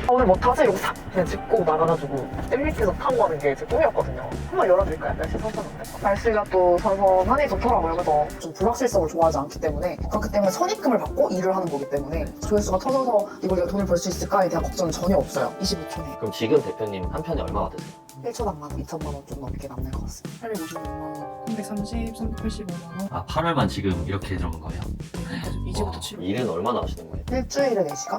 오늘 뭐 타지? 이러고 싹 그냥 짚고 나가가지고 땡밀해서 타고 가는 게 제 꿈이었거든요. 한번 열어드릴까요? 날씨 선선한데? 날씨가 또 선선하니 좋더라고요. 그래서 좀 불확실성을 좋아하지 않기 때문에, 그렇기 때문에 선입금을 받고 일을 하는 거기 때문에 조회수가 터져서 이걸 내가 돈을 벌 수 있을까에 대한 걱정은 전혀 없어요. 25초네. 그럼 지금 대표님 한 편에 얼마가 드세요? 1초당 2천만 원 좀 넘게 남는 것 같습니다. 856만 원, 330, 385만 원. 아 8월만 지금 이렇게 들어온 거예요? 이제부터 와, 7. 일은 얼마나 하시는 거예요? 일주일에 4시간?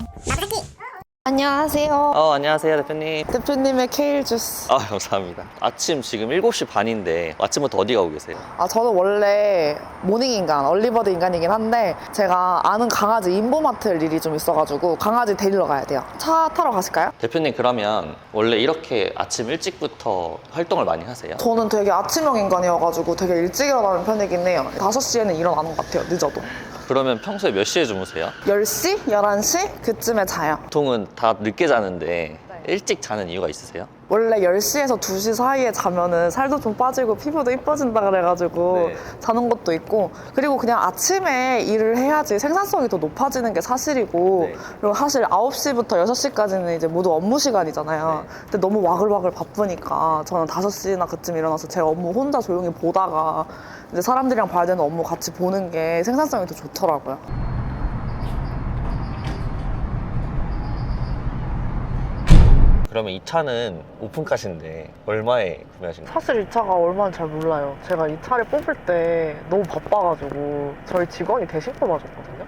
안녕하세요. 안녕하세요 대표님. 대표님의 케일 주스. 감사합니다. 아침 지금 7시 반인데 아침부터 어디 가고 계세요? 저는 원래 모닝 인간, 얼리버드 인간이긴 한데 제가 아는 강아지 인보 맡을 일이 좀 있어가지고 강아지 데리러 가야 돼요. 차 타러 가실까요? 대표님 그러면 원래 이렇게 아침 일찍부터 활동을 많이 하세요? 저는 되게 아침형 인간이어가지고 되게 일찍 일어나는 편이긴 해요. 5시에는 일어나는 것 같아요, 늦어도. 그러면 평소에 몇 시에 주무세요? 10시? 11시? 그쯤에 자요. 보통은 다 늦게 자는데 일찍 자는 이유가 있으세요? 원래 10시에서 2시 사이에 자면은 살도 좀 빠지고 피부도 이뻐진다 그래가지고 네. 자는 것도 있고, 그리고 그냥 아침에 일을 해야지 생산성이 더 높아지는 게 사실이고, 네. 그리고 사실 9시부터 6시까지는 이제 모두 업무 시간이잖아요. 네. 근데 너무 와글와글 바쁘니까 저는 5시나 그쯤 일어나서 제 업무 혼자 조용히 보다가 이제 사람들이랑 봐야 되는 업무 같이 보는 게 생산성이 더 좋더라고요. 그러면 이 차는 오픈카신데 얼마에 구매하신 거예요? 사실 이 차가 얼마인지 잘 몰라요. 제가 이 차를 뽑을 때 너무 바빠가지고 저희 직원이 대신 뽑아줬거든요.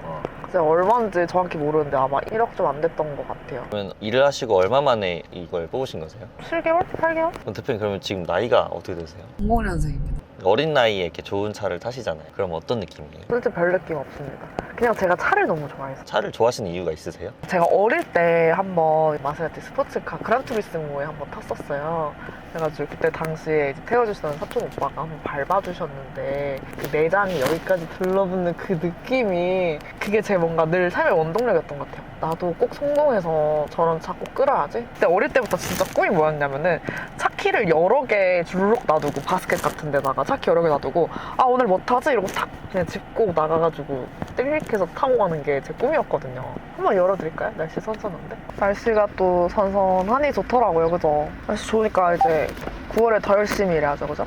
제가 얼마인지 정확히 모르는데 아마 1억 좀 안 됐던 것 같아요. 그러면 일을 하시고 얼마 만에 이걸 뽑으신 거세요? 7개월? 8개월? 그럼 대표님 그러면 지금 나이가 어떻게 되세요? 00년생입니다. 어린 나이에 이렇게 좋은 차를 타시잖아요. 그럼 어떤 느낌이에요? 솔직히 별 느낌 없습니다. 그냥 제가 차를 너무 좋아해서. 차를 좋아하시는 이유가 있으세요? 제가 어릴 때 한번 마세라티 스포츠카 그란투리스모에 한번 탔었어요. 그래가지고 그때 당시에 이제 태워주시던 사촌 오빠가 한번 밟아주셨는데 그 내장이 여기까지 들러붙는 그 느낌이, 그게 제 뭔가 늘 삶의 원동력이었던 것 같아요. 나도 꼭 성공해서 저런 차 꼭 끌어야지. 근데 어릴 때부터 진짜 꿈이 뭐였냐면은 차키를 여러 개 줄록 놔두고, 바스켓 같은 데다가 차키 여러 개 놔두고 오늘 뭐 타지? 이러고 탁 그냥 짚고 나가가지고 땡릭해서 타고 가는 게 제 꿈이었거든요. 한번 열어드릴까요? 날씨 선선한데? 날씨가 또 선선하니 좋더라고요. 그죠? 날씨 좋으니까 이제 9월에 더 열심히 일해야죠. 그죠?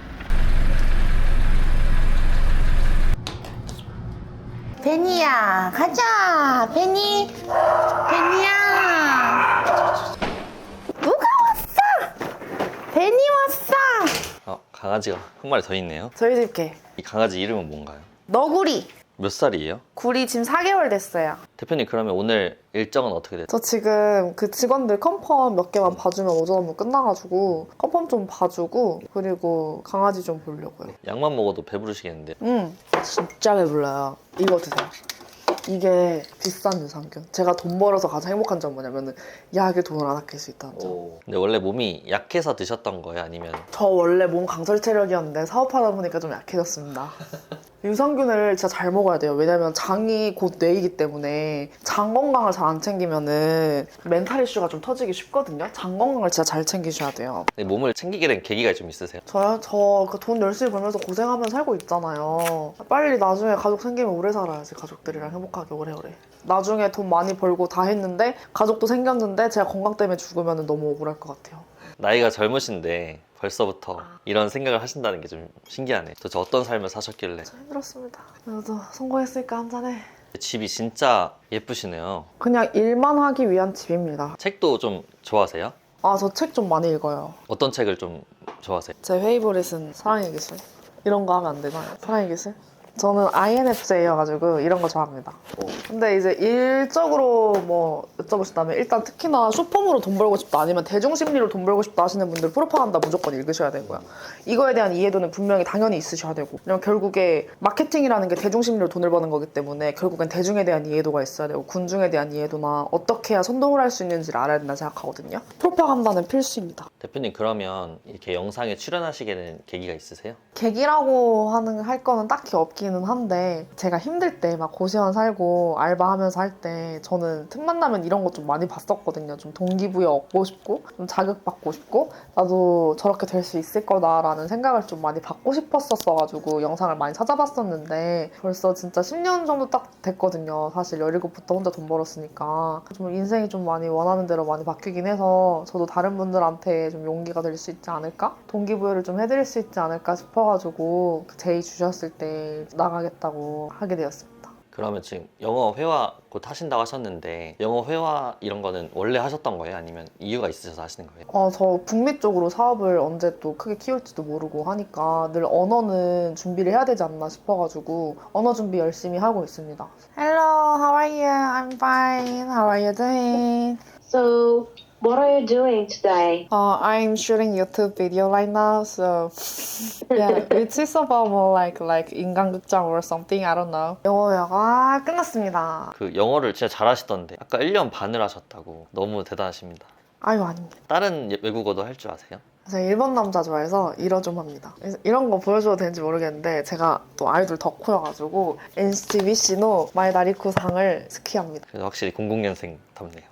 베니야, 가자. 베니, 베니야. 누가 왔어? 베니 왔어. 강아지가 한 마리 더 있네요. 저희 집 개. 이 강아지 이름은 뭔가요? 너구리. 몇 살이에요? 구리 지금 4개월 됐어요. 대표님 그러면 오늘 일정은 어떻게 되세요? 저 지금 그 직원들 컨펌 몇 개만 봐주면 오전 업무 끝나가지고 컨펌 좀 봐주고, 그리고 강아지 좀 보려고요. 약만 먹어도 배부르시겠는데. 진짜 배불러요. 이거 드세요. 이게 비싼 유산균. 제가 돈 벌어서 가장 행복한 점 뭐냐면은 약에 돈을 안 아낄 수 있다는 점. 근데 원래 몸이 약해서 드셨던 거예요? 아니면 저 원래 몸 강설 체력이었는데 사업하다 보니까 좀 약해졌습니다. 유산균을 진짜 잘 먹어야 돼요. 왜냐면 장이 곧 뇌이기 때문에 장 건강을 잘 안 챙기면은 멘탈 이슈가 좀 터지기 쉽거든요. 장 건강을 진짜 잘 챙기셔야 돼요. 몸을 챙기게 된 계기가 좀 있으세요? 저요? 저 그 돈 열심히 벌면서 고생하면서 살고 있잖아요. 빨리 나중에 가족 생기면 오래 살아야지. 가족들이랑 행복하게 오래오래. 나중에 돈 많이 벌고 다 했는데 가족도 생겼는데 제가 건강 때문에 죽으면 너무 억울할 것 같아요. 나이가 젊으신데 벌써부터 이런 생각을 하신다는 게 좀 신기하네. 도대체 어떤 삶을 사셨길래. 힘들었습니다. 그래도 성공했으니까 한잔해. 집이 진짜 예쁘시네요. 그냥 일만 하기 위한 집입니다. 책도 좀 좋아하세요? 저 책 좀 많이 읽어요. 어떤 책을 좀 좋아하세요? 제 페이보릿은 사랑의 기술. 이런 거 하면 안 되나요? 사랑의 기술? 저는 INFJ여가지고 이런 거 좋아합니다. 근데 이제 일적으로 뭐 여쭤보신다면 일단 특히나 쇼폼으로 돈 벌고 싶다, 아니면 대중심리로 돈 벌고 싶다 하시는 분들 프로파간다 무조건 읽으셔야 되고요. 이거에 대한 이해도는 분명히 당연히 있으셔야 되고, 왜냐면 결국에 마케팅이라는 게 대중심리로 돈을 버는 거기 때문에 결국엔 대중에 대한 이해도가 있어야 되고, 군중에 대한 이해도나 어떻게 해야 선동을 할 수 있는지를 알아야 된다 생각하거든요. 프로파간다는 필수입니다. 대표님 그러면 이렇게 영상에 출연하시게 된 계기가 있으세요? 계기라고 할 거는 딱히 없긴 느끼기는 한데 제가 힘들 때 막 고시원 살고 알바하면서 할 때 저는 틈만 나면 이런 거 좀 많이 봤었거든요. 좀 동기부여 얻고 싶고 좀 자극받고 싶고 나도 저렇게 될 수 있을 거다라는 생각을 좀 많이 받고 싶었었어가지고 영상을 많이 찾아봤었는데 벌써 진짜 10년 정도 딱 됐거든요. 사실 17부터 혼자 돈 벌었으니까 좀 인생이 좀 많이 원하는 대로 많이 바뀌긴 해서 저도 다른 분들한테 좀 용기가 될 수 있지 않을까? 동기부여를 좀 해드릴 수 있지 않을까 싶어가지고 제의 주셨을 때 나가겠다고 하게 되었습니다. 그러면 지금 영어 회화 곧 하신다고 하셨는데 영어 회화 이런 거는 원래 하셨던 거예요? 아니면 이유가 있으셔서 하시는 거예요? 저 북미 쪽으로 사업을 언제 또 크게 키울지도 모르고 하니까 늘 언어는 준비를 해야 되지 않나 싶어가지고 언어 준비 열심히 하고 있습니다. Hello, how are you? I'm fine. How are you doing? So, what are you doing today? I'm shooting YouTube video right now, so yeah, which is about more like 인간극장 or something, I don't know. 영어 회화가 끝났습니다. 그 영어를 진짜 잘하시던데 아까 1년 반을 하셨다고 너무 대단하십니다. 아유, 아닙니다. 다른 외국어도 할 줄 아세요? 제가 일본 남자 좋아해서 일어 좀 합니다. 이런 거 보여줘도 되는지 모르겠는데 제가 또 아이돌 덕후여가지고 NCT 위시노 마이다리쿠상을 스키합니다. 그래서 확실히 00년생답네요.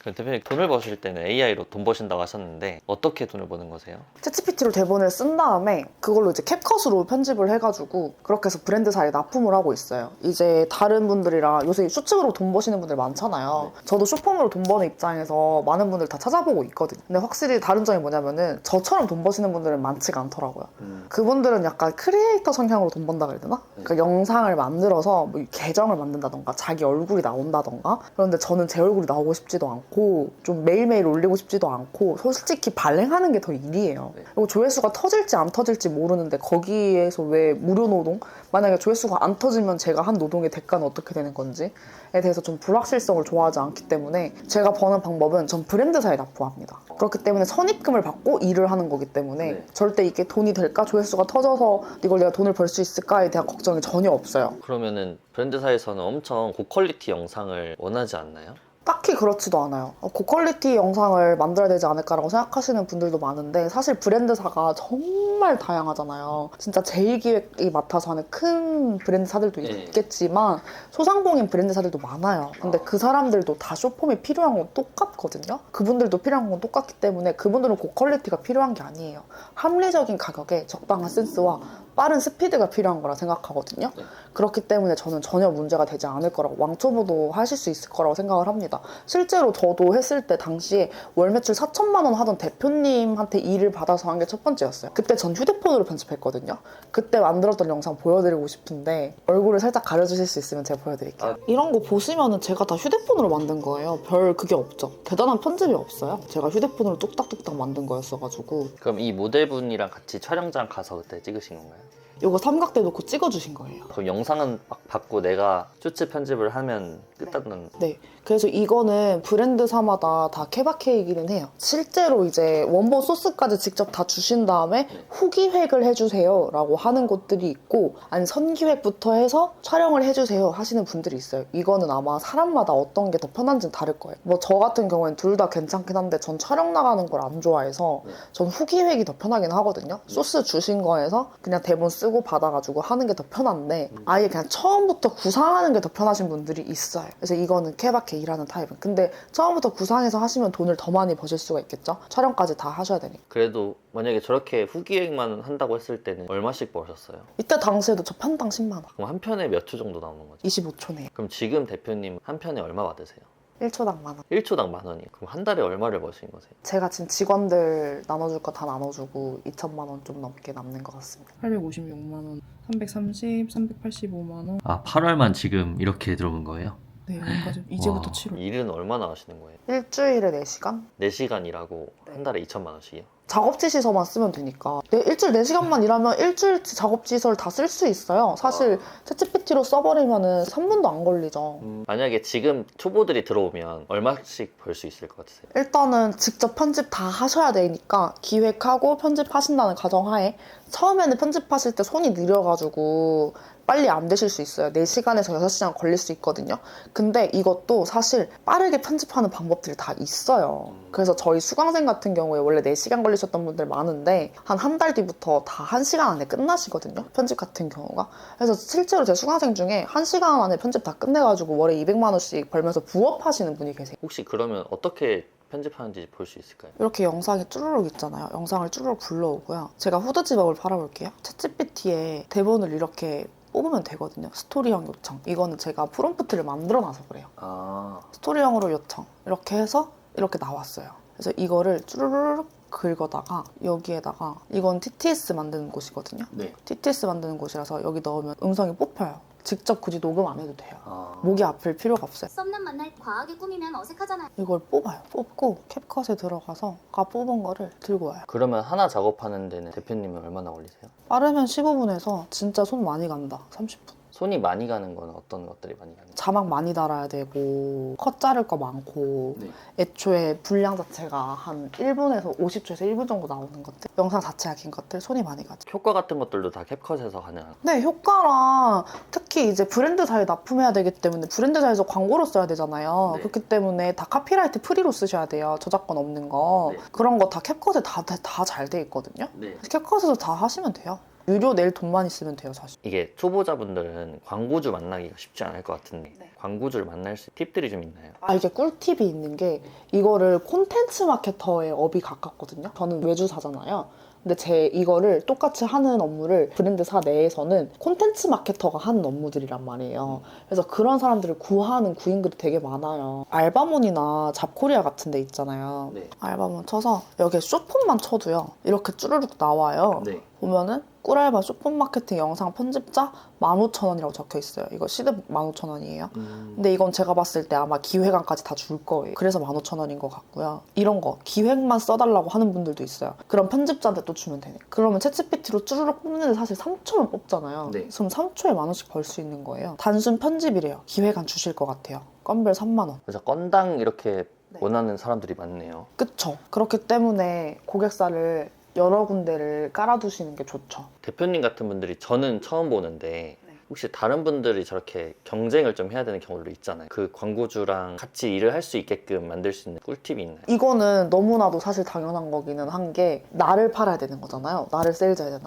그럼 대표님 돈을 버실 때는 AI로 돈 버신다고 하셨는데 어떻게 돈을 버는 거세요? 챗GPT로 대본을 쓴 다음에 그걸로 이제 캡컷으로 편집을 해가지고 그렇게 해서 브랜드사에 납품을 하고 있어요. 이제 다른 분들이랑 요새 쇼츠로 돈 버시는 분들 많잖아요. 저도 쇼폼으로 돈 버는 입장에서 많은 분들 다 찾아보고 있거든요. 근데 확실히 다른 점이 뭐냐면은 저처럼 돈 버시는 분들은 많지가 않더라고요. 그분들은 약간 크리에이터 성향으로 돈 번다 그래야 되나? 그러니까 영상을 만들어서 뭐 계정을 만든다던가 자기 얼굴이 나온다던가 그런데 저는 제 얼굴이 나오고 싶지도 않고 좀 매일매일 올리고 싶지도 않고 솔직히 발행하는 게 더 일이에요. 그리고 조회수가 터질지 안 터질지 모르는데 거기에서 왜 무료 노동? 만약에 조회수가 안 터지면 제가 한 노동의 대가는 어떻게 되는 건지에 대해서 좀 불확실성을 좋아하지 않기 때문에 제가 버는 방법은 전 브랜드사에 납부합니다. 그렇기 때문에 선입금을 받고 일을 하는 거기 때문에 절대 이게 돈이 될까? 조회수가 터져서 이걸 내가 돈을 벌 수 있을까에 대한 걱정이 전혀 없어요. 그러면은 브랜드사에서는 엄청 고퀄리티 영상을 원하지 않나요? 딱히 그렇지도 않아요. 고퀄리티 영상을 만들어야 되지 않을까라고 생각하시는 분들도 많은데 사실 브랜드사가 정말 다양하잖아요. 진짜 제일기획이 맡아서 하는 큰 브랜드사들도 있겠지만 소상공인 브랜드사들도 많아요. 근데 그 사람들도 다 쇼폼이 필요한 건 똑같거든요. 그분들도 필요한 건 똑같기 때문에 그분들은 고퀄리티가 필요한 게 아니에요. 합리적인 가격에 적당한 센스와 빠른 스피드가 필요한 거라 생각하거든요. 그렇기 때문에 저는 전혀 문제가 되지 않을 거라고 왕초보도 하실 수 있을 거라고 생각을 합니다. 실제로 저도 했을 때 당시에 월 매출 4천만 원 하던 대표님한테 일을 받아서 한 게 첫 번째였어요. 그때 전 휴대폰으로 편집했거든요. 그때 만들었던 영상 보여드리고 싶은데 얼굴을 살짝 가려주실 수 있으면 제가 보여드릴게요. 이런 거 보시면은 제가 다 휴대폰으로 만든 거예요. 별 그게 없죠. 대단한 편집이 없어요. 제가 휴대폰으로 뚝딱뚝딱 만든 거였어가지고. 그럼 이 모델분이랑 같이 촬영장 가서 그때 찍으신 건가요? 이거 삼각대 놓고 찍어주신 거예요. 그럼 영상은 막 받고 내가 쇼츠 편집을 하면 끝났는 네. 그래서 이거는 브랜드사마다 다 케바케이기는 해요. 실제로 이제 원본 소스까지 직접 다 주신 다음에 후기획을 해주세요 라고 하는 곳들이 있고 아니 선기획부터 해서 촬영을 해주세요 하시는 분들이 있어요. 이거는 아마 사람마다 어떤 게 더 편한지는 다를 거예요. 뭐 저 같은 경우에는 둘 다 괜찮긴 한데 전 촬영 나가는 걸 안 좋아해서 전 후기획이 더 편하긴 하거든요. 소스 주신 거에서 그냥 대본 쓰고 받아가지고 하는 게 더 편한데 아예 그냥 처음부터 구상하는 게 더 편하신 분들이 있어요. 그래서 이거는 케바케 일하는 타입은. 근데 처음부터 구상해서 하시면 돈을 더 많이 버실 수가 있겠죠? 촬영까지 다 하셔야 되니까. 그래도 만약에 저렇게 후기획만 한다고 했을 때는 얼마씩 버셨어요? 이때 당시에도 저 편당 10만 원. 그럼 한 편에 몇 초 정도 나오는 거죠? 25초네요. 그럼 지금 대표님 한 편에 얼마 받으세요? 1초당 만 원. 1초당 10,000원이요. 그럼 한 달에 얼마를 버신 거세요? 제가 지금 직원들 나눠줄 거 다 나눠주고 2천만 원 좀 넘게 남는 것 같습니다. 856만 원, 330, 385만 원. 아 8월만 지금 이렇게 들어온 거예요? 네, 여기까지 이제부터 7월. 일은 얼마나 하시는 거예요? 일주일에 4시간? 4시간 일하고 한 달에 2천만 원씩이요? 작업지 시설만 쓰면 되니까 일주일 4시간만 일하면 일주일치 작업지 시설 다 쓸 수 있어요. 사실 챗GPT로 써버리면 3분도 안 걸리죠. 만약에 지금 초보들이 들어오면 얼마씩 벌 수 있을 것 같으세요? 일단은 직접 편집 다 하셔야 되니까 기획하고 편집하신다는 가정하에 처음에는 편집하실 때 손이 느려가지고 빨리 안 되실 수 있어요. 4시간에서 6시간 걸릴 수 있거든요. 근데 이것도 사실 빠르게 편집하는 방법들이 다 있어요. 그래서 저희 수강생 같은 경우에 원래 4시간 걸리는 걸리셨던 분들 많은데 한 달 뒤부터 다 1시간 안에 끝나시거든요. 편집 같은 경우가. 그래서 실제로 제 수강생 중에 1시간 안에 편집 다 끝내가지고 월에 200만 원씩 벌면서 부업하시는 분이 계세요. 혹시 그러면 어떻게 편집하는지 볼 수 있을까요? 이렇게 영상이 쭈루룩 있잖아요. 영상을 쭈루룩 불러오고요. 제가 후드집업을 팔아볼게요. 챗GPT에 대본을 이렇게 뽑으면 되거든요. 스토리형 요청. 이거는 제가 프롬프트를 만들어놔서 그래요. 아, 스토리형으로 요청. 이렇게 해서 이렇게 나왔어요. 그래서 이거를 쭈루룩 긁어다가 여기에다가 이건 TTS 만드는 곳이거든요. 네. TTS 만드는 곳이라서 여기 넣으면 음성이 뽑혀요. 직접 굳이 녹음 안 해도 돼요. 아, 목이 아플 필요가 없어요. 썸남 만날 과하게 꾸미면 어색하잖아요. 이걸 뽑아요. 뽑고 캡컷에 들어가서 아까 뽑은 거를 들고 와요. 그러면 하나 작업하는 데는 대표님은 얼마나 걸리세요? 빠르면 15분에서 진짜 손 많이 간다. 30분. 손이 많이 가는 건 어떤 것들이 많이 가는 거예요? 자막 많이 달아야 되고 컷 자를 거 많고 네. 애초에 분량 자체가 한 1분에서 50초에서 1분 정도 나오는 것들 영상 자체가 긴 것들 손이 많이 가죠. 효과 같은 것들도 다 캡컷에서 가능한 네, 효과랑 특히 이제 브랜드사에 납품해야 되기 때문에 브랜드사에서 광고로 써야 되잖아요. 네. 그렇기 때문에 다 카피라이트 프리로 쓰셔야 돼요. 저작권 없는 거. 네. 그런 거 다 캡컷에 다 잘 돼 있거든요. 네. 캡컷에서 다 하시면 돼요. 유료 낼 돈만 있으면 돼요, 사실. 이게 초보자분들은 광고주 만나기가 쉽지 않을 것 같은데 네. 광고주를 만날 수 있는 팁들이 좀 있나요? 이게 꿀팁이 있는 게 이거를 콘텐츠 마케터의 업이 가깝거든요. 저는 외주사잖아요. 근데 이거를 똑같이 하는 업무를 브랜드사 내에서는 콘텐츠 마케터가 하는 업무들이란 말이에요. 그래서 그런 사람들을 구하는 구인글이 되게 많아요. 알바몬이나 잡코리아 같은 데 있잖아요. 네. 알바몬 쳐서 여기에 쇼폼만 쳐도요. 이렇게 쭈루룩 나와요. 네. 보면은 꿀알바 쇼폼 마케팅 영상 편집자 15,000원이라고 적혀 있어요. 이거 시드 15,000원이에요. 근데 이건 제가 봤을 때 아마 기획안까지 다 줄 거예요. 그래서 15,000원인 것 같고요. 이런 거 기획만 써달라고 하는 분들도 있어요. 그럼 편집자한테 또 주면 되니까. 그러면 챗GPT로 쭈르륵 뽑는데 사실 3초면 뽑잖아요. 네. 그럼 3초에 10,000원씩 벌 수 있는 거예요. 단순 편집이래요. 기획안 주실 것 같아요. 건별 3만 원. 그래서 건당 이렇게 네. 원하는 사람들이 많네요. 그쵸. 그렇기 때문에 고객사를 여러 군데를 깔아두시는 게 좋죠. 대표님 같은 분들이 저는 처음 보는데 네. 혹시 다른 분들이 저렇게 경쟁을 좀 해야 되는 경우도 있잖아요. 그 광고주랑 같이 일을 할 수 있게끔 만들 수 있는 꿀팁이 있나요? 이거는 너무나도 사실 당연한 거기는 한 게 나를 팔아야 되는 거잖아요. 나를 세일즈해야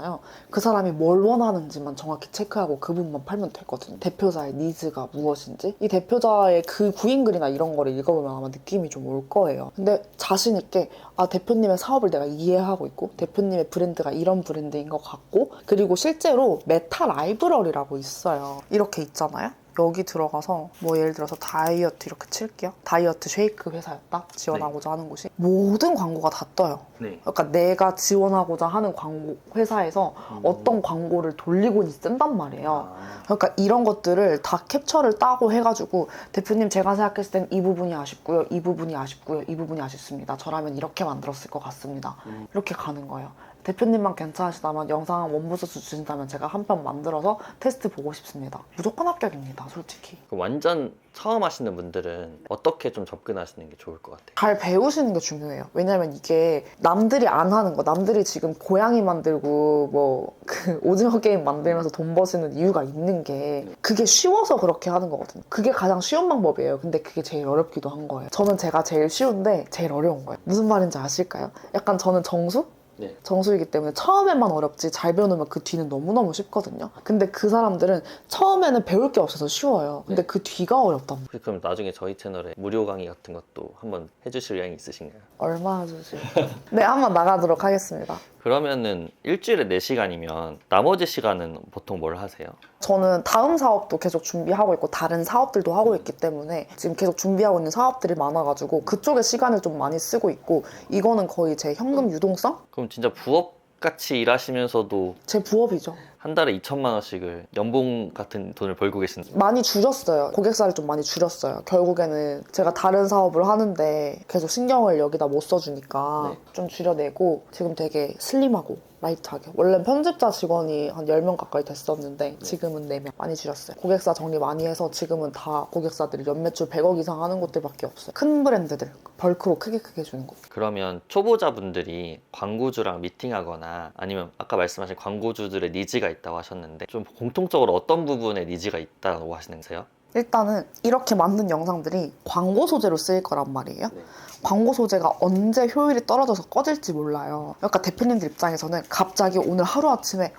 그 사람이 뭘 원하는지만 정확히 체크하고 그 부분만 팔면 되거든요. 대표자의 니즈가 무엇인지 이 대표자의 그 구인글이나 이런 거를 읽어보면 아마 느낌이 좀 올 거예요. 근데 자신 있게 대표님의 사업을 내가 이해하고 있고 대표님의 브랜드가 이런 브랜드인 것 같고 그리고 실제로 메타 라이브러리라고 있어요. 이렇게 있잖아요. 여기 들어가서 뭐 예를 들어서 다이어트 이렇게 칠게요. 다이어트 쉐이크 회사였다. 지원하고자 하는 곳이 모든 광고가 다 떠요. 네. 그러니까 내가 지원하고자 하는 광고 회사에서 어떤 광고를 돌리고 있단 말이에요. 그러니까 이런 것들을 다 캡처를 따고 해가지고 대표님 제가 생각했을 땐 이 부분이 아쉽고요. 이 부분이 아쉽고요. 이 부분이 아쉽습니다. 저라면 이렇게 만들었을 것 같습니다. 이렇게 가는 거예요. 대표님만 괜찮으시다면 영상 원부서 주신다면 제가 한 편 만들어서 테스트 보고 싶습니다. 무조건 합격입니다. 솔직히. 완전 처음 하시는 분들은 어떻게 좀 접근하시는 게 좋을 것 같아요? 잘 배우시는 게 중요해요. 왜냐면 이게 남들이 안 하는 거, 남들이 지금 고양이 만들고 뭐 그 오징어 게임 만들면서 돈 버시는 이유가 있는 게 그게 쉬워서 그렇게 하는 거거든요. 그게 가장 쉬운 방법이에요. 근데 그게 제일 어렵기도 한 거예요. 저는 제가 제일 쉬운데 제일 어려운 거예요. 무슨 말인지 아실까요? 약간 저는 정수? 네. 정수이기 때문에 처음에만 어렵지 잘 배워놓으면 그 뒤는 너무너무 쉽거든요. 근데 그 사람들은 처음에는 배울 게 없어서 쉬워요. 근데 그 뒤가 어렵단 말이에요. 혹시 그럼 나중에 저희 채널에 무료 강의 같은 것도 한번 해주실 의향이 있으신가요? 얼마나 주실까요? 네, 한번 나가도록 하겠습니다. 그러면은 일주일에 4시간이면 나머지 시간은 보통 뭘 하세요? 저는 다음 사업도 계속 준비하고 있고 다른 사업들도 하고 있기 때문에 지금 계속 준비하고 있는 사업들이 많아가지고 그쪽에 시간을 좀 많이 쓰고 있고 이거는 거의 제 현금 유동성? 그럼 진짜 부업같이 일하시면서도 제 부업이죠. 한 달에 2천만 원씩을 연봉 같은 돈을 벌고 계신 많이 줄였어요. 고객사를 좀 많이 줄였어요. 결국에는 제가 다른 사업을 하는데 계속 신경을 여기다 못 써주니까 네. 좀 줄여내고 지금 되게 슬림하고 라이트하게. 원래 편집자 직원이 한 10명 가까이 됐었는데 지금은 4명. 많이 줄였어요. 고객사 정리 많이 해서 지금은 다 고객사들이 연매출 100억 이상 하는 곳들밖에 없어요. 큰 브랜드들 벌크로 크게 주는 곳. 그러면 초보자분들이 광고주랑 미팅하거나 아니면 아까 말씀하신 광고주들의 니즈가 있다고 하셨는데 좀 공통적으로 어떤 부분에 니즈가 있다고 하시는 거세요? 일단은 이렇게 만든 영상들이 광고 소재로 쓰일 거란 말이에요. 네. 광고 소재가 언제 효율이 떨어져서 꺼질지 몰라요. 그러니까 대표님들 입장에서는 갑자기 오늘 하루아침에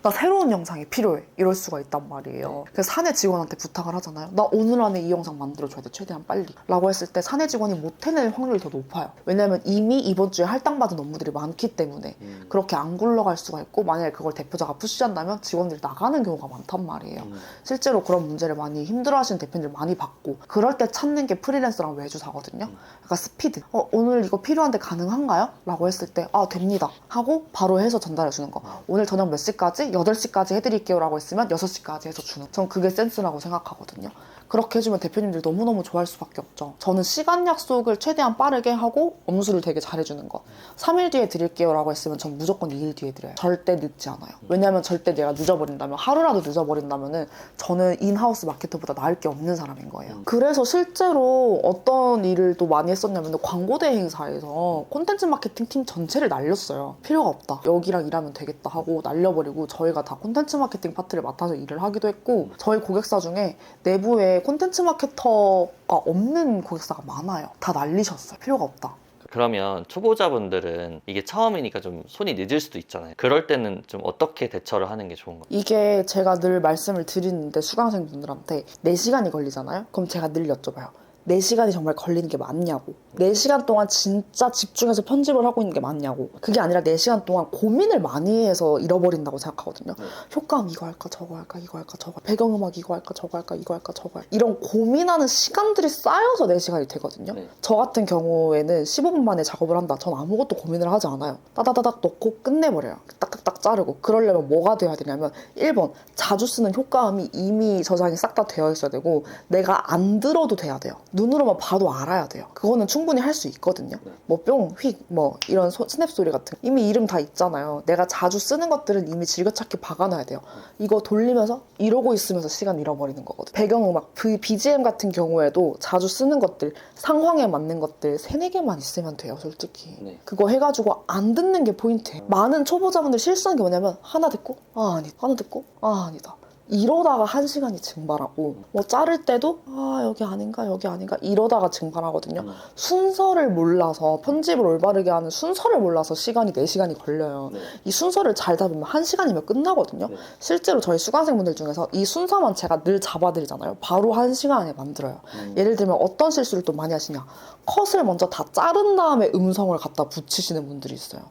나 새로운 영상이 필요해 이럴 수가 있단 말이에요. 그래서 사내 직원한테 부탁을 하잖아요. 나 오늘 안에 이 영상 만들어줘야 돼 최대한 빨리 라고 했을 때 사내 직원이 못 해낼 확률이 더 높아요. 왜냐면 이미 이번 주에 할당받은 업무들이 많기 때문에 그렇게 안 굴러갈 수가 있고, 만약에 그걸 대표자가 푸시한다면 직원들이 나가는 경우가 많단 말이에요. 실제로 그런 문제를 많이 힘들어하시는 대표님들 많이 봤고, 그럴 때 찾는 게 프리랜서랑 외주사거든요. 그러니까 스피드. 오늘 이거 필요한데 가능한가요? 라고 했을 때 됩니다 하고 바로 해서 전달해 주는 거. 오늘 저녁 몇 시까지? 8시까지 해드릴게요 라고 했으면 6시까지 해서 주는. 전 그게 센스라고 생각하거든요. 그렇게 해주면 대표님들이 너무너무 좋아할 수밖에 없죠. 저는 시간 약속을 최대한 빠르게 하고 엄수를 되게 잘해주는 거. 3일 뒤에 드릴게요 라고 했으면 전 무조건 2일 뒤에 드려요. 절대 늦지 않아요. 왜냐면 절대 내가 늦어버린다면, 하루라도 늦어버린다면은 저는 인하우스 마케터보다 나을 게 없는 사람인 거예요. 그래서 실제로 어떤 일을 또 많이 했었냐면 광고대 행사에서 콘텐츠 마케팅 팀 전체를 날렸어요. 필요가 없다, 여기랑 일하면 되겠다 하고 날려버리고 저희가 다 콘텐츠 마케팅 파트를 맡아서 일을 하기도 했고, 저희 고객사 중에 내부에 콘텐츠 마케터가 없는 고객사가 많아요. 다 날리셨어요. 필요가 없다. 그러면 초보자분들은 이게 처음이니까 좀 손이 늦을 수도 있잖아요. 그럴 때는 좀 어떻게 대처를 하는 게 좋은 거예요? 이게 제가 늘 말씀을 드리는데, 수강생분들한테 4시간이 걸리잖아요? 그럼 제가 늘 여쭤봐요. 4시간이 정말 걸리는 게 맞냐고. 4시간 동안 진짜 집중해서 편집을 하고 있는 게 맞냐고. 그게 아니라 4시간 동안 고민을 많이 해서 잃어버린다고 생각하거든요. 효과음 이거 할까 저거 할까 이거 할까 저거, 배경음악 이거 할까 저거 할까 이거 할까 저거 할까, 이런 고민하는 시간들이 쌓여서 4시간이 되거든요. 저 같은 경우에는 15분 만에 작업을 한다. 전 아무것도 고민을 하지 않아요. 따다다닥 넣고 끝내버려요. 딱딱딱 자르고. 그러려면 뭐가 돼야 되냐면, 1번 자주 쓰는 효과음이 이미 저장이 싹 다 되어 있어야 되고, 내가 안 들어도 돼야 돼요. 눈으로만 봐도 알아야 돼요. 그거는 충분히 할 수 있거든요. 뭐 뿅, 휙, 뭐 이런 스냅 소리 같은, 이미 이름 다 있잖아요. 내가 자주 쓰는 것들은 이미 즐겨찾기 박아놔야 돼요. 이거 돌리면서 이러고 있으면서 시간 잃어버리는 거거든요. 배경음악, BGM 같은 경우에도 자주 쓰는 것들, 상황에 맞는 것들 3-4개만 있으면 돼요, 솔직히. 그거 해가지고 안 듣는 게 포인트예요. 많은 초보자분들 실수하는 게 뭐냐면, 하나 듣고 아니다, 하나 듣고 아니다, 이러다가 1시간이 증발하고, 뭐 자를 때도 여기 아닌가 여기 아닌가 이러다가 증발하거든요. 순서를 몰라서, 편집을 올바르게 하는 순서를 몰라서 시간이 4시간이 걸려요. 이 순서를 잘 잡으면 1시간이면 끝나거든요. 실제로 저희 수강생분들 중에서 이 순서만 제가 늘 잡아드리잖아요. 바로 1시간 안에 만들어요. 예를 들면 어떤 실수를 또 많이 하시냐, 컷을 먼저 다 자른 다음에 음성을 갖다 붙이시는 분들이 있어요.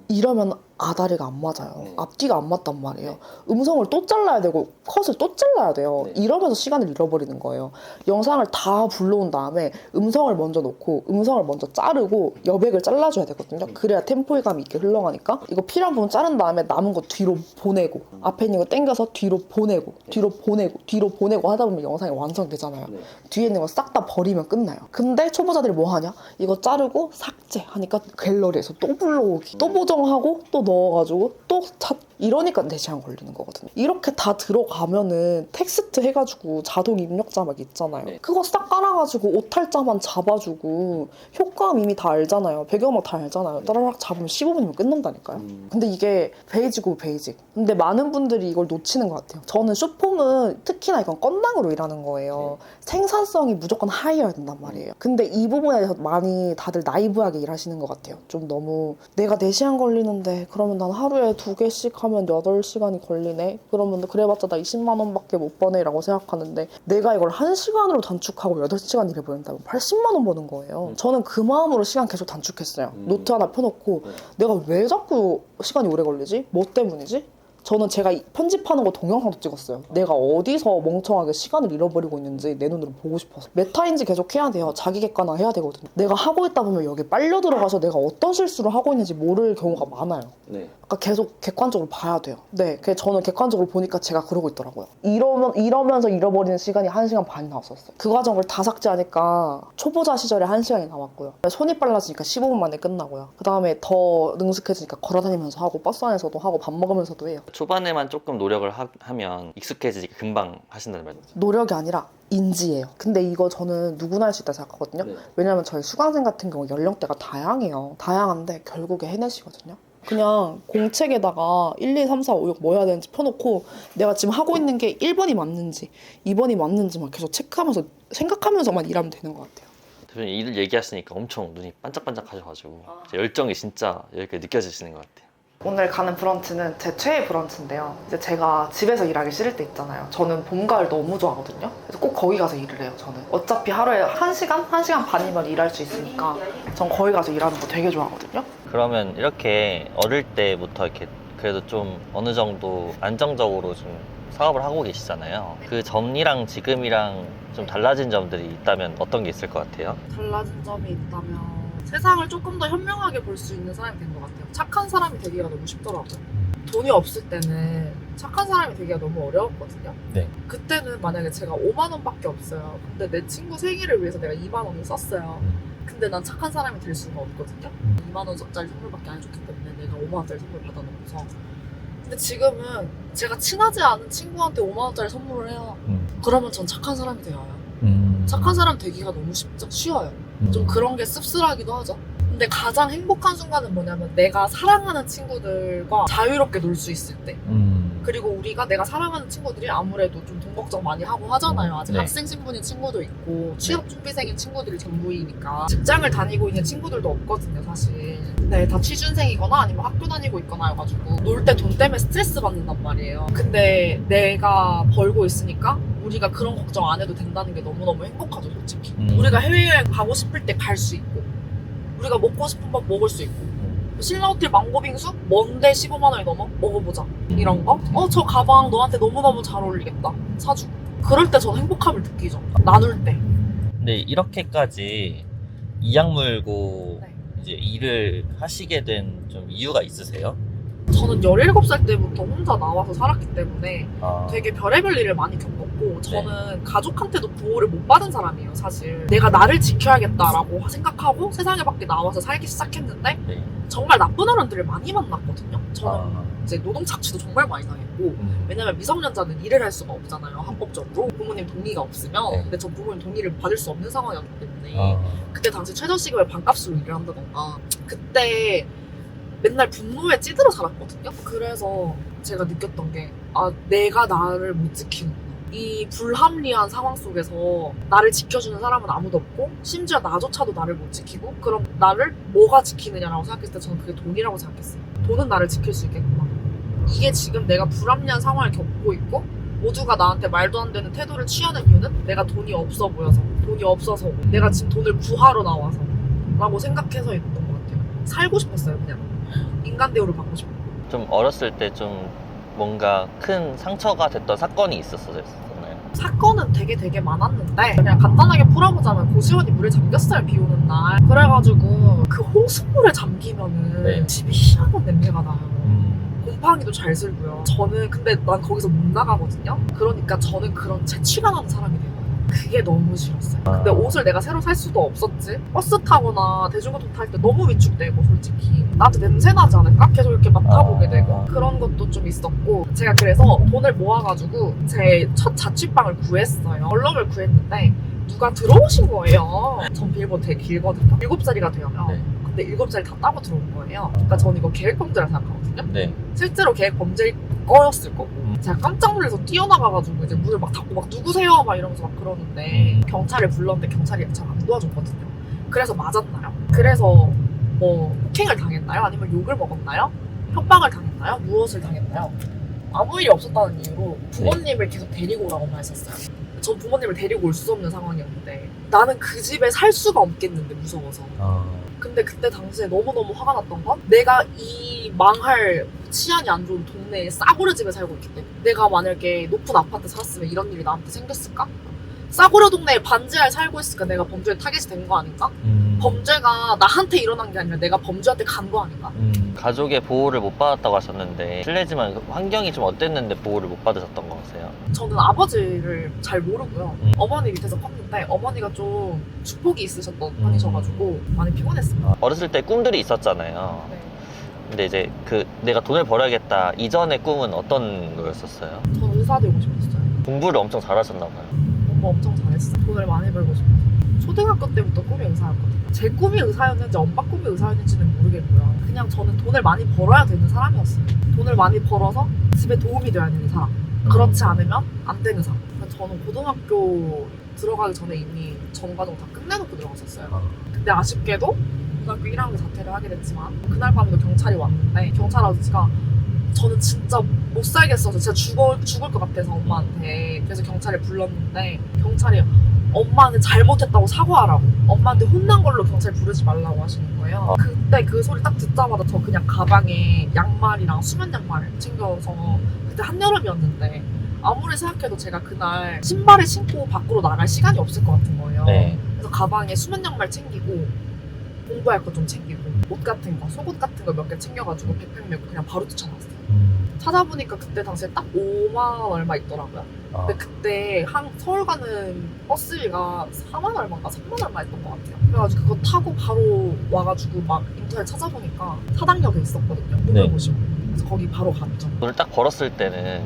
이러면 아다리가 안 맞아요. 앞뒤가 안 맞단 말이에요. 음성을 또 잘라야 되고 컷을 또 잘라야 돼요. 이러면서 시간을 잃어버리는 거예요. 영상을 다 불러온 다음에 음성을 먼저 놓고 음성을 먼저 자르고 여백을 잘라줘야 되거든요. 그래야 템포감이 있게 흘러가니까. 이거 필요한 부분 자른 다음에 남은 거 뒤로 보내고, 앞에 있는 거 당겨서 뒤로 보내고, 뒤로 보내고, 뒤로 보내고 하다 보면 영상이 완성되잖아요. 뒤에 있는 거 싹 다 버리면 끝나요. 근데 초보자들이 뭐 하냐? 이거 자르고 삭제 하니까 갤러리에서 또 불러오기, 또 보정하고 또 넣어가지고 또 이러니까 4시간 걸리는 거거든요. 이렇게 다 들어가면은 텍스트 해가지고 자동 입력 자막 있잖아요. 그거 싹 깔아가지고 오탈자만 잡아주고, 효과음 이미 다 알잖아요. 배경음악 다 알잖아요. 따라락 잡으면 15분이면 끝난다니까요. 근데 이게 베이직이고 베이직. 근데 많은 분들이 이걸 놓치는 것 같아요. 저는 쇼폼은 특히나 이건 건당으로 일하는 거예요. 생산성이 무조건 하이여야 된단 말이에요. 근데 이 부분에 대해서 많이 다들 나이브하게 일하시는 것 같아요. 좀 너무 내가 4시간 걸리는데 그러면 난 하루에 2개씩 하면 8시간이 걸리네? 그러면 그래봤자 나 20만 원밖에 못 버네 라고 생각하는데, 내가 이걸 1시간으로 단축하고 8시간 일을 보낸다면 80만 원 버는 거예요. 저는 그 마음으로 시간 계속 단축했어요. 노트 하나 펴놓고 내가 왜 자꾸 시간이 오래 걸리지? 뭐 때문이지? 저는 제가 편집하는 거 동영상도 찍었어요. 내가 어디서 멍청하게 시간을 잃어버리고 있는지 내 눈으로 보고 싶어서. 메타인지 계속 해야 돼요. 자기 객관화 해야 되거든요. 내가 하고 있다 보면 여기 빨려 들어가서 내가 어떤 실수를 하고 있는지 모를 경우가 많아요. 그러니까 계속 객관적으로 봐야 돼요. 그래서 저는 객관적으로 보니까 제가 그러고 있더라고요. 이러면서 잃어버리는 시간이 1시간 반이 나왔었어요. 그 과정을 다 삭제하니까 초보자 시절에 1시간이 남았고요. 손이 빨라지니까 15분 만에 끝나고요. 그 다음에 더 능숙해지니까 걸어다니면서 하고, 버스 안에서도 하고, 밥 먹으면서도 해요. 초반에만 조금 노력을 하면 익숙해지기 금방 하신다는 말이죠. 노력이 아니라 인지예요. 근데 이거 저는 누구나 할 수 있다 생각하거든요. 왜냐면 저희 수강생 같은 경우 연령대가 다양해요. 다양한데 결국에 해내시거든요. 그냥 공책에다가 1, 2, 3, 4, 5, 6 뭐 해야 되는지 펴놓고 내가 지금 하고 있는 게 1번이 맞는지 2번이 맞는지 막 계속 체크하면서 생각하면서만 일하면 되는 것 같아요. 대표님 일을 얘기하시니까 엄청 눈이 반짝반짝 하셔가지고 열정이 진짜 이렇게 느껴지시는 것 같아요. 오늘 가는 브런치는 제 최애 브런치인데요. 이제 제가 집에서 일하기 싫을 때 있잖아요. 저는 봄, 가을 너무 좋아하거든요. 그래서 꼭 거기 가서 일을 해요, 저는. 어차피 하루에 1시간? 1시간 반이면 일할 수 있으니까 전 거기 가서 일하는 거 되게 좋아하거든요. 그러면 이렇게 어릴 때부터 이렇게 그래도 좀 어느 정도 안정적으로 좀 사업을 하고 계시잖아요. 그 전이랑 지금이랑 좀 달라진 점들이 있다면 어떤 게 있을 것 같아요? 달라진 점이 있다면 세상을 조금 더 현명하게 볼 수 있는 사람이 된 것 같아요. 착한 사람이 되기가 너무 쉽더라고요. 돈이 없을 때는 착한 사람이 되기가 너무 어려웠거든요. 네. 그때는 만약에 제가 5만 원밖에 없어요. 근데 내 친구 생일을 위해서 내가 2만 원을 썼어요. 근데 난 착한 사람이 될 수가 없거든요. 2만 원짜리 선물밖에 안 해줬기 때문에 내가 5만 원짜리 선물 받아놓고서. 근데 지금은 제가 친하지 않은 친구한테 5만 원짜리 선물을 해요. 그러면 전 착한 사람이 되어요. 착한 사람 되기가 너무 쉬워요. 좀 그런 게 씁쓸하기도 하죠. 근데 가장 행복한 순간은 뭐냐면 내가 사랑하는 친구들과 자유롭게 놀 수 있을 때. 그리고 우리가 내가 사랑하는 친구들이 아무래도 좀 돈 걱정 많이 하고 하잖아요. 아직 네. 학생 신분인 친구도 있고 취업 준비생인 친구들이 전부이니까 직장을 다니고 있는 친구들도 없거든요, 사실. 네, 다 취준생이거나 아니면 학교 다니고 있거나 해가지고 놀 때 돈 때문에 스트레스 받는단 말이에요. 근데 내가 벌고 있으니까 우리가 그런 걱정 안 해도 된다는 게 너무너무 행복하죠, 솔직히. 우리가 해외여행 가고 싶을 때 갈 수 있고 우리가 먹고 싶은 밥 먹을 수 있고 신라호텔 망고빙수? 뭔데 15만 원이 넘어? 먹어보자. 이런 거? 저 가방 너한테 너무너무 잘 어울리겠다. 사주고. 그럴 때 저는 행복함을 느끼죠. 나눌 때. 근데 이렇게까지 이악 물고 네. 이제 일을 하시게 된 좀 이유가 있으세요? 저는 17살 때부터 혼자 나와서 살았기 때문에 아, 되게 별의별 일을 많이 겪었고 저는 가족한테도 보호를 못 받은 사람이에요, 사실. 내가 나를 지켜야겠다라고 생각하고 세상에 밖에 나와서 살기 시작했는데 네. 정말 나쁜 어른들을 많이 만났거든요. 저는 아, 이제 노동 착취도 정말 많이 당했고 왜냐면 미성년자는 일을 할 수가 없잖아요, 합법적으로. 부모님 동의가 없으면. 네. 근데 저 부모님 동의를 받을 수 없는 상황이었기 때문에 아, 그때 당시 최저시급의 반값으로 일을 한다던가 그때 맨날 분노에 찌들어 살았거든요. 그래서 제가 느꼈던 게 내가 나를 못 지키는구나. 이 불합리한 상황 속에서 나를 지켜주는 사람은 아무도 없고 심지어 나조차도 나를 못 지키고 그럼 나를 뭐가 지키느냐라고 생각했을 때 저는 그게 돈이라고 생각했어요. 돈은 나를 지킬 수 있겠구나. 이게 지금 내가 불합리한 상황을 겪고 있고 모두가 나한테 말도 안 되는 태도를 취하는 이유는 내가 돈이 없어 보여서, 돈이 없어서, 내가 지금 돈을 구하러 나와서 라고 생각해서였던 것 같아요. 살고 싶었어요, 그냥. 인간 대우를 받고 싶어. 좀 어렸을 때 좀 뭔가 큰 상처가 됐던 사건이 있었나요? 사건은 되게 많았는데 그냥 간단하게 풀어보자면 고시원이 물에 잠겼어요, 비 오는 날. 그래가지고 그 호수물에 잠기면은 네. 집이 희한한 냄새가 나요. 곰팡이도 잘 슬고요. 저는 근데 난 거기서 못 나가거든요. 그러니까 저는 그런 재취가 나는 사람이 돼요. 그게 너무 싫었어요. 근데 옷을 내가 새로 살 수도 없었지. 버스 타거나 대중교통 탈 때 너무 위축되고 솔직히 나한테 냄새 나지 않을까? 계속 이렇게 맡아보게 되고 그런 것도 좀 있었고 제가 그래서 돈을 모아가지고 제 첫 자취방을 구했어요. 얼렁을 구했는데 누가 들어오신 거예요. 전 비밀번호 되게 길거든요. 7자리가 돼요. 네. 근데 7자리 다 따고 들어온 거예요. 그러니까 저는 이거 계획범죄라 생각하거든요. 네. 실제로 계획범죄일 거였을 거고 제가 깜짝 놀라서 뛰어나가가지고 이제 문을 막 닫고 막 누구세요? 막 이러면서 막 그러는데 경찰을 불렀는데 경찰이 잘 안 도와줬거든요. 그래서 맞았나요? 그래서 뭐 폭행을 당했나요? 아니면 욕을 먹었나요? 협박을 당했나요? 무엇을 당했나요? 아무 일이 없었다는 이유로 부모님을 계속 데리고 오라고만 했었어요. 전 부모님을 데리고 올 수 없는 상황이었는데 나는 그 집에 살 수가 없겠는데 무서워서. 근데 그때 당시에 너무너무 화가 났던 건 내가 이 망할 치안이 안 좋은 동네에 싸구려 집에 살고 있기 때문에 내가 만약에 높은 아파트 살았으면 이런 일이 나한테 생겼을까? 싸구려 동네에 반지하에 살고 있으니까 내가 범죄에 타겟이 된 거 아닌가? 범죄가 나한테 일어난 게 아니라 내가 범죄한테 간 거 아닌가? 가족의 보호를 못 받았다고 하셨는데 실례지만 그 환경이 좀 어땠는데 보호를 못 받으셨던 거세요? 저는 아버지를 잘 모르고요. 어머니 밑에서 컸는데 어머니가 좀 축복이 있으셨던 편이셔가지고 많이 피곤했습니다. 어렸을 때 꿈들이 있었잖아요. 네. 근데 이제 그 내가 돈을 벌어야겠다 이전의 꿈은 어떤 거였었어요? 저는 의사 되고 싶었어요. 공부를 엄청 잘하셨나 봐요. 공부 엄청 잘했어요. 돈을 많이 벌고 싶어서. 초등학교 때부터 꿈이 의사였거든요. 제 꿈이 의사였는지 엄마 꿈이 의사였는지는 모르겠고요. 그냥 저는 돈을 많이 벌어야 되는 사람이었어요. 돈을 많이 벌어서 집에 도움이 돼야 되는 사람. 그렇지 않으면 안 되는 사람. 저는 고등학교 들어가기 전에 이미 전 과정 다 끝내놓고 들어갔었어요. 근데 아쉽게도 고등학교 1학년 자퇴를 하게 됐지만 그날 밤에도 경찰이 왔는데 경찰 아저씨가 저는 진짜 못 살겠어서 진짜 죽을 것 같아서 엄마한테 그래서 경찰을 불렀는데 경찰이 엄마는 잘못했다고 사과하라고 엄마한테 혼난 걸로 경찰 부르지 말라고 하시는 거예요. 그때 그 소리 딱 듣자마자 저 그냥 가방에 양말이랑 수면 양말을 챙겨서 그때 한여름이었는데 아무리 생각해도 제가 그날 신발을 신고 밖으로 나갈 시간이 없을 것 같은 거예요. 네. 그래서 가방에 수면 양말 챙기고 공부할 거 좀 챙기고 옷 같은 거, 속옷 같은 거 몇 개 챙겨가지고 백팩 메고 그냥 바로 뛰쳐나왔어요. 찾아보니까 그때 당시에 딱 5만 얼마 있더라고요. 근데 그때 서울 가는 버스비가 4만 얼마인가 3만 얼마 했던 것 같아요. 그래가지고 그거 타고 바로 와가지고 막 인터넷 찾아보니까 사당역에 있었거든요. 네. 보시고 그래서 거기 바로 갔죠. 돈을 딱 벌었을 때는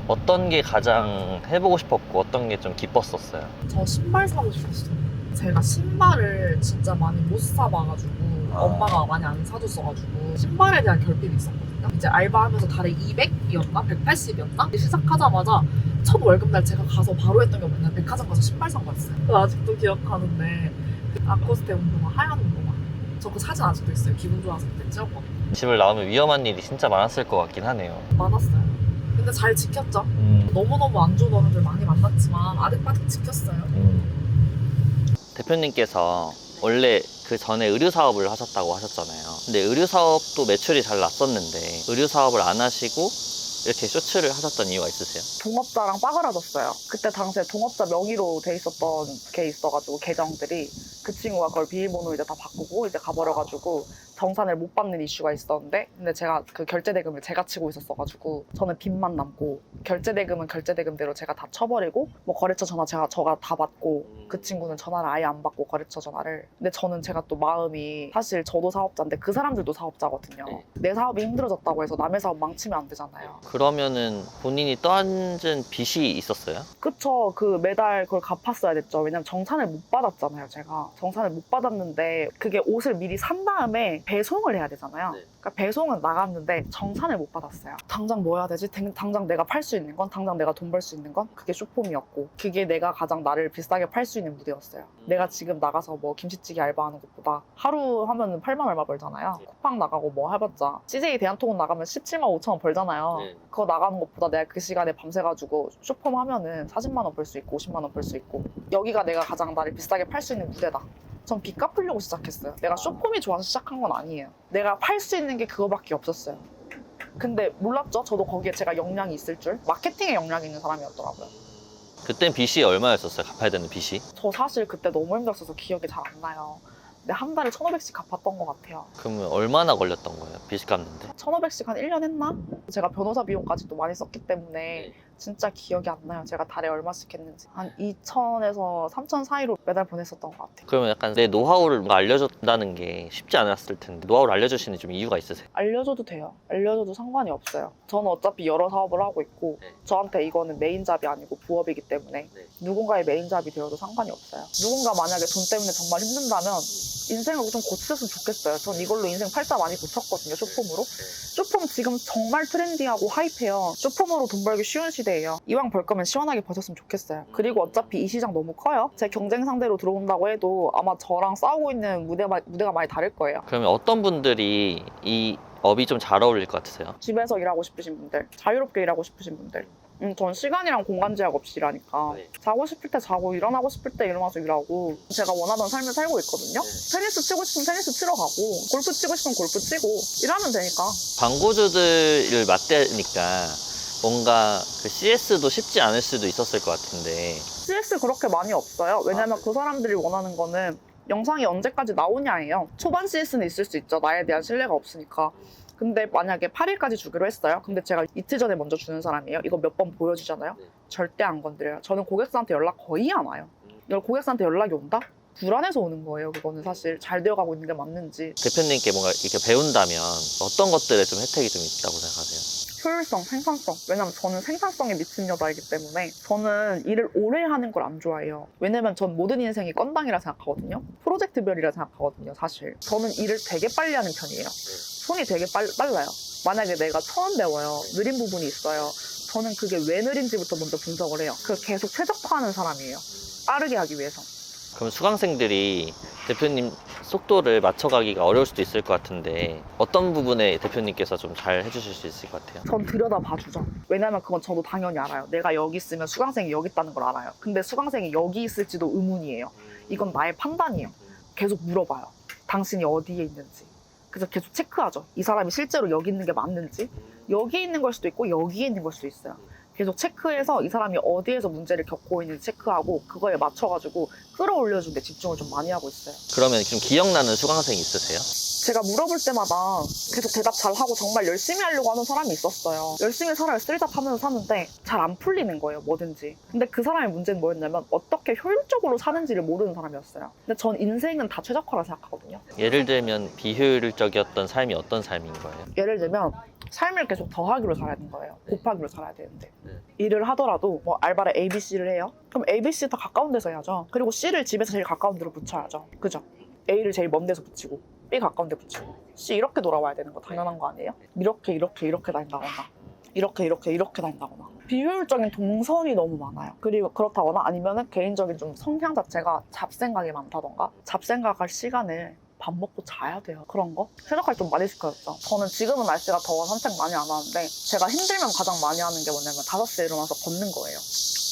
어떤 게 가장 해보고 싶었고 어떤 게 좀 기뻤었어요? 저 신발 사고 싶었어요. 제가 신발을 진짜 많이 못 사봐가지고 엄마가 많이 안 사줬어가지고 신발에 대한 결핍이 있었거든요. 이제 알바하면서 달에 200이었나? 180이었나? 시작하자마자 첫 월급날 제가 가서 바로 했던 게 뭐냐면 백화점 가서 신발 산 거였어요. 그거 아직도 기억하는데 그 아코스테 운동화, 하얀 운동화 저 그 사진 아직도 있어요. 기분 좋아서 그때 찍었거든요. 집을 나오면 위험한 일이 진짜 많았을 것 같긴 하네요. 많았어요. 근데 잘 지켰죠. 너무너무 안 좋은 어른들 많이 만났지만 아득바득 지켰어요. 대표님께서 원래 그 전에 의류 사업을 하셨다고 하셨잖아요. 근데 의류 사업도 매출이 잘 났었는데 의류 사업을 안 하시고 이렇게 쇼츠를 하셨던 이유가 있으세요? 동업자랑 빠그라졌어요. 그때 당시에 동업자 명의로 돼 있었던 게 있어가지고 계정들이 그 친구가 그걸 비밀번호로 이제 다 바꾸고 이제 가버려가지고 정산을 못 받는 이슈가 있었는데 근데 제가 그 결제대금을 제가 치고 있었어가지고 저는 빚만 남고 결제대금은 결제대금대로 제가 다 쳐버리고 뭐 거래처 전화 저가 다 받고 그 친구는 전화를 아예 안 받고 거래처 전화를 근데 저는 제가 또 마음이 사실 저도 사업자인데 그 사람들도 사업자거든요. 네. 내 사업이 힘들어졌다고 해서 남의 사업 망치면 안 되잖아요. 그러면은 본인이 떠안은 빚이 있었어요? 그쵸. 그 매달 그걸 갚았어야 됐죠. 왜냐면 정산을 못 받았잖아요, 제가. 정산을 못 받았는데 그게 옷을 미리 산 다음에 배송을 해야 되잖아요. 네. 그러니까 배송은 나갔는데 정산을 못 받았어요. 당장 뭐 해야 되지? 당장 내가 팔 수 있는 건, 당장 내가 돈 벌 수 있는 건 그게 쇼폼이었고 그게 내가 가장 나를 비싸게 팔 수 있는 무대였어요. 내가 지금 나가서 뭐 김치찌개 알바하는 것보다 하루 하면 8만 얼마 벌잖아요. 쿠팡 나가고 뭐 해봤자 CJ 대한통운 나가면 17만 5천 원 벌잖아요. 네. 그거 나가는 것보다 내가 그 시간에 밤새가지고 쇼폼 하면은 40만 원 벌 수 있고 50만 원 벌 수 있고 여기가 내가 가장 나를 비싸게 팔 수 있는 무대다. 전 빚 갚으려고 시작했어요. 내가 쇼폼이 좋아서 시작한 건 아니에요. 내가 팔 수 있는 게 그거밖에 없었어요. 근데 몰랐죠? 저도 거기에 제가 역량이 있을 줄. 마케팅에 역량이 있는 사람이었더라고요. 그땐 빚이 얼마였었어요? 갚아야 되는 빚이? 저 사실 그때 너무 힘들었어서 기억이 잘 안 나요. 근데 한 달에 1,500씩 갚았던 것 같아요. 그러면 얼마나 걸렸던 거예요? 빚 갚는데? 1,500씩 한 1년 했나? 제가 변호사 비용까지도 많이 썼기 때문에 진짜 기억이 안 나요. 제가 달에 얼마씩 했는지. 한 2,000에서 3,000 사이로 매달 보냈었던 것 같아요. 그러면 약간 내 노하우를 뭔가 알려줬다는 게 쉽지 않았을 텐데 노하우를 알려주시는 좀 이유가 있으세요? 알려줘도 돼요. 알려줘도 상관이 없어요. 저는 어차피 여러 사업을 하고 있고 네. 저한테 이거는 메인잡이 아니고 부업이기 때문에 네. 누군가의 메인잡이 되어도 상관이 없어요. 누군가 만약에 돈 때문에 정말 힘든다면 인생을 좀 고치셨으면 좋겠어요. 전 이걸로 인생 팔자 많이 고쳤거든요. 쇼폼으로. 쇼폼 지금 정말 트렌디하고 하이해요. 쇼폼으로 돈 벌기 쉬운 시대예요. 이왕 벌 거면 시원하게 버셨으면 좋겠어요. 그리고 어차피 이 시장 너무 커요. 제 경쟁 상대로 들어온다고 해도 아마 저랑 싸우고 있는 무대가 많이 다를 거예요. 그러면 어떤 분들이 이 업이 좀 잘 어울릴 것 같으세요? 집에서 일하고 싶으신 분들, 자유롭게 일하고 싶으신 분들. 전 시간이랑 공간 제약 없이 일하니까 네. 자고 싶을 때 자고 일어나고 싶을 때 일어나서 일하고 제가 원하던 삶을 살고 있거든요. 테니스 치고 싶으면 테니스 치러 가고 골프 치고 싶으면 골프 치고 일하면 되니까. 광고주들을 맞대니까 뭔가 그 CS도 쉽지 않을 수도 있었을 것 같은데 CS 그렇게 많이 없어요. 왜냐면 그 사람들이 원하는 거는 영상이 언제까지 나오냐예요. 초반 CS는 있을 수 있죠. 나에 대한 신뢰가 없으니까. 근데 만약에 8일까지 주기로 했어요. 근데 제가 이틀 전에 먼저 주는 사람이에요. 이거 몇 번 보여주잖아요. 절대 안 건드려요. 저는 고객사한테 연락 거의 안 와요. 고객사한테 연락이 온다? 불안해서 오는 거예요. 그거는 사실 잘 되어가고 있는 게 맞는지. 대표님께 뭔가 이렇게 배운다면 어떤 것들에 좀 혜택이 좀 있다고 생각하세요? 효율성, 생산성. 왜냐면 저는 생산성에 미친 여자이기 때문에 저는 일을 오래 하는 걸 안 좋아해요. 왜냐면 전 모든 인생이 건당이라 생각하거든요. 프로젝트별이라 생각하거든요, 사실. 저는 일을 되게 빨리 하는 편이에요. 손이 되게 빨라요. 만약에 내가 처음 배워요. 느린 부분이 있어요. 저는 그게 왜 느린지부터 먼저 분석을 해요. 그걸 계속 최적화하는 사람이에요. 빠르게 하기 위해서. 그럼 수강생들이 대표님 속도를 맞춰가기가 어려울 수도 있을 것 같은데 어떤 부분에 대표님께서 좀 잘 해주실 수 있을 것 같아요? 전 들여다 봐주죠. 왜냐면 그건 저도 당연히 알아요. 내가 여기 있으면 수강생이 여기 있다는 걸 알아요. 근데 수강생이 여기 있을지도 의문이에요. 이건 나의 판단이에요. 계속 물어봐요. 당신이 어디에 있는지. 그래서 계속 체크하죠. 이 사람이 실제로 여기 있는 게 맞는지. 여기 있는 걸 수도 있고 여기에 있는 걸 수도 있어요. 계속 체크해서 이 사람이 어디에서 문제를 겪고 있는지 체크하고 그거에 맞춰가지고 끌어올려주는 데 집중을 좀 많이 하고 있어요. 그러면 좀 기억나는 수강생 있으세요? 제가 물어볼 때마다 계속 대답 잘하고 정말 열심히 하려고 하는 사람이 있었어요. 열심히 살아요. 쓰리잡 하면서 사는데 잘 안 풀리는 거예요. 뭐든지. 근데 그 사람의 문제는 뭐였냐면 어떻게 효율적으로 사는지를 모르는 사람이었어요. 근데 전 인생은 다 최적화라 생각하거든요. 예를 들면 비효율적이었던 삶이 어떤 삶인 거예요? 예를 들면 삶을 계속 더하기로 살아야 되는 거예요. 곱하기로 살아야 되는데. 일을 하더라도 뭐 알바를 A, B, C를 해요? 그럼 A, B, C 다 가까운 데서 해야죠. 그리고 C를 집에서 제일 가까운 데로 붙여야죠. 그죠? A를 제일 먼 데서 붙이고 B 가까운 데 붙이고 C 이렇게 돌아와야 되는 거 당연한 거 아니에요? 이렇게 다닌다거나 이렇게 다닌다거나 비효율적인 동선이 너무 많아요. 그리고 그렇다거나 아니면은 개인적인 좀 성향 자체가 잡생각이 많다던가 잡생각할 시간을 밥 먹고 자야 돼요. 그런 거? 최적화를 좀 많이 시켜줬죠. 저는 지금은 날씨가 더워서 산책 많이 안 하는데 제가 힘들면 가장 많이 하는 게 뭐냐면 5시에 일어나서 걷는 거예요.